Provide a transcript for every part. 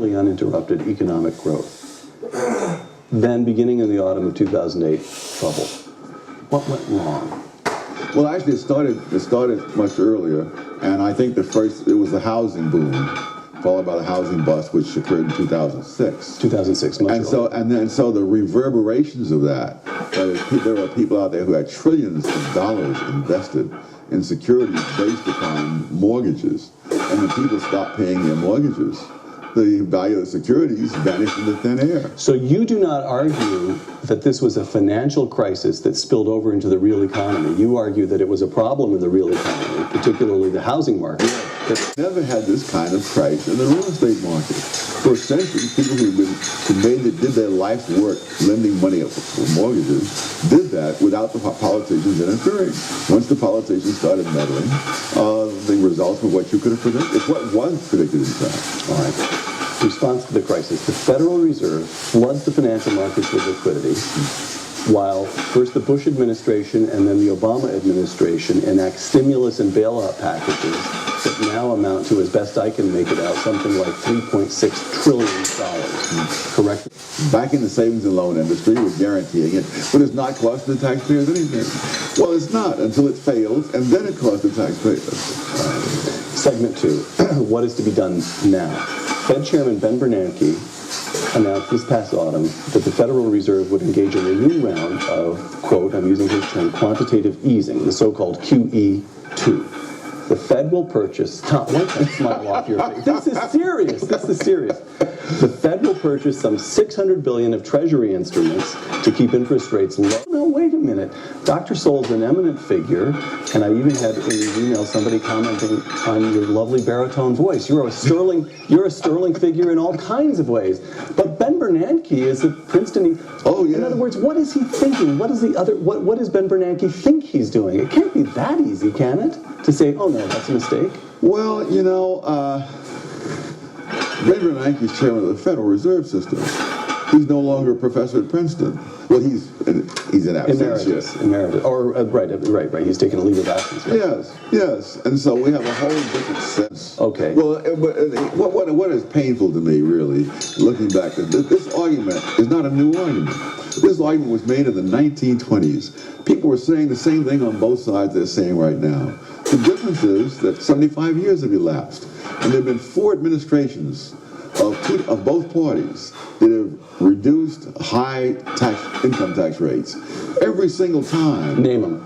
uninterrupted economic growth. Then, beginning in the autumn of 2008, trouble. What went wrong? Well, actually, it started much earlier, and I think it was the housing boom, followed by the housing bust, which occurred in 2006. 2006, much earlier. So the reverberations of that, there were people out there who had trillions of dollars invested in securities based upon mortgages, and when people stopped paying their mortgages, the value of the securities vanished into thin air. So you do not argue that this was a financial crisis that spilled over into the real economy. You argue that it was a problem in the real economy, particularly the housing market. Never had this kind of crisis in the real estate market. For centuries, people did their life's work lending money for mortgages did that without the politicians interfering. Once the politicians started meddling, the results were what you could have predicted. It's what was predicted in fact. All right. Response to the crisis. The Federal Reserve floods the financial markets with liquidity, while first the Bush administration and then the Obama administration enact stimulus and bailout packages that now amount to, as best I can make it out, something like $3.6 trillion. Correct? Back in the savings and loan industry, we're guaranteeing it, but it's not costing the taxpayers anything. Well, it's not until it fails, and then it costs the taxpayers. Segment 2. What is to be done now? Fed Chairman Ben Bernanke announced this past autumn that the Federal Reserve would engage in a new round of, quote, I'm using his term, quantitative easing, the so-called QE2. The Fed will purchase, Tom, wipe that smile off your face. This is serious. This is serious. The Fed will purchase some $600 billion of Treasury instruments to keep interest rates low. No, wait a minute. Dr. Soul's an eminent figure, and I even had in the email somebody commenting on your lovely baritone voice. You're a sterling figure in all kinds of ways. But Ben Bernanke is at Princeton. Oh, yeah. In other words, what is he thinking? What does Ben Bernanke think he's doing? It can't be that easy, can it? To say, oh no, that's a mistake? Well, you know, Ben Bernanke is chairman of the Federal Reserve System. He's no longer a professor at Princeton. Well, he's in absentia. Emeritus. Or, right. He's taken a leave of absence. Right? Yes. And so we have a whole different sense. Okay. Well, what is painful to me, really, looking back, this argument is not a new argument. This argument was made in the 1920s. People were saying the same thing on both sides they're saying right now. The difference is that 75 years have elapsed, and there have been 4 administrations of both parties that have reduced high income tax rates. Every single time. Name them.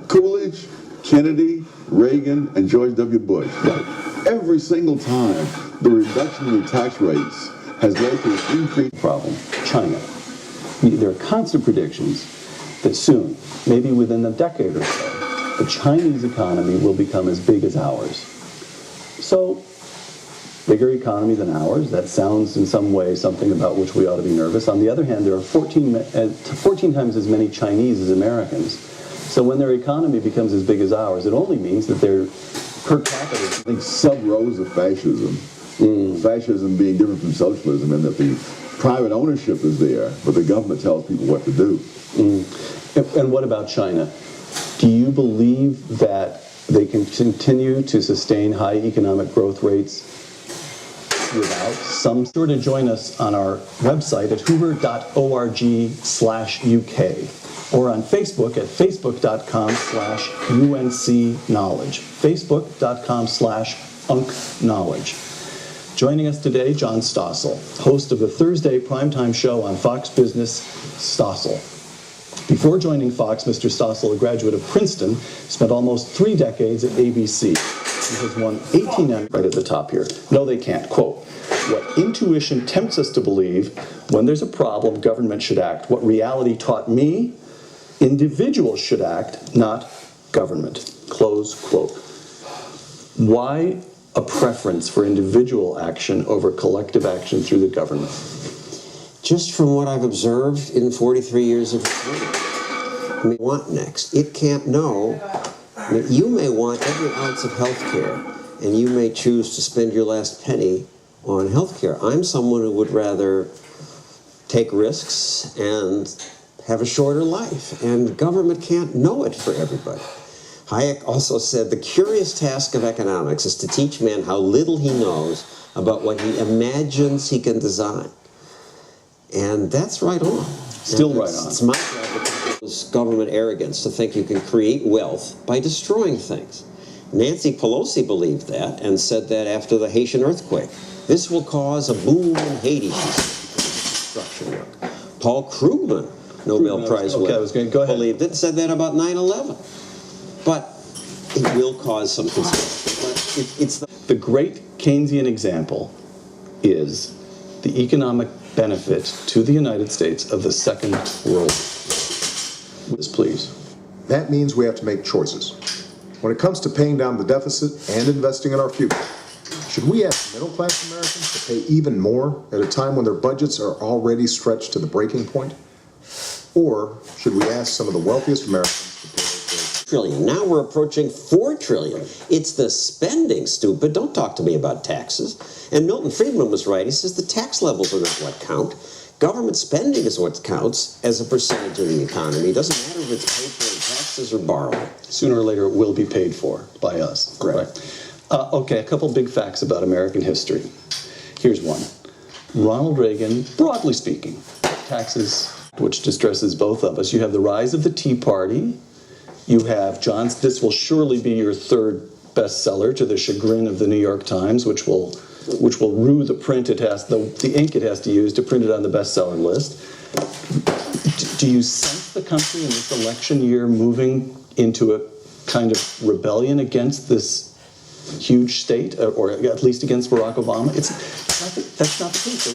Coolidge, Kennedy, Reagan, and George W. Bush. Right. Every single time, the reduction in the tax rates has led to an increased problem. China. There are constant predictions that soon, maybe within a decade or so, the Chinese economy will become as big as ours. So, bigger economy than ours, that sounds in some way something about which we ought to be nervous. On the other hand, there are 14 times as many Chinese as Americans. So when their economy becomes as big as ours, it only means that their per capita... I think sub-rows of fascism. Fascism being different from socialism in that the private ownership is there, but the government tells people what to do. And what about China? Do you believe that they can continue to sustain high economic growth rates without some? Sure to join us on our website at hoover.org/UK or on Facebook at facebook.com/UNC-knowledge, facebook.com/UNC-knowledge. Joining us today, John Stossel, host of the Thursday primetime show on Fox Business, Stossel. Before joining Fox, Mr. Stossel, a graduate of Princeton, spent almost 3 decades at ABC. He has won 18 Emmys. Right at the top here. No, they can't. Quote, what intuition tempts us to believe, when there's a problem, government should act. What reality taught me, individuals should act, not government. Close quote. Why a preference for individual action over collective action through the government? Just from what I've observed in 43 years of reporting. I mean, what next? It can't know. I mean, you may want every ounce of health care, and you may choose to spend your last penny on health care. I'm someone who would rather take risks and have a shorter life, and government can't know it for everybody. Hayek also said, the curious task of economics is to teach man how little he knows about what he imagines he can design. And that's right on. Still And right on. It's my job to oppose government arrogance to think you can create wealth by destroying things. Nancy Pelosi believed that and said that after the Haitian earthquake. This will cause a boom in Haiti, she said, construction work. Paul Krugman, Nobel Prize okay, winner, I was going to go ahead. believed it and said that about 9/11. But it will cause some concern. But it's The great Keynesian example is the economic benefit to the United States of the Second World War. Please. That means we have to make choices. When it comes to paying down the deficit and investing in our future, should we ask middle-class Americans to pay even more at a time when their budgets are already stretched to the breaking point? Or should we ask some of the wealthiest Americans to pay their trillion. Now we're approaching 4 trillion. It's the spending, stupid. Don't talk to me about taxes. And Milton Friedman was right. He says the tax levels are not what count. Government spending is what counts as a percentage of the economy. It doesn't matter if it's paid for in taxes or borrowing. Sooner or later, it will be paid for by us. Correct. Okay, a couple big facts about American history. Here's one. Ronald Reagan, broadly speaking, taxes, which distresses both of us. You have the rise of the Tea Party. You have this will surely be your third bestseller, to the chagrin of the New York Times, which will rue the print it has, the ink it has to use to print it on the bestseller list. Do you sense the country in this election year moving into a kind of rebellion against this huge state, or at least against Barack Obama? That's not the case.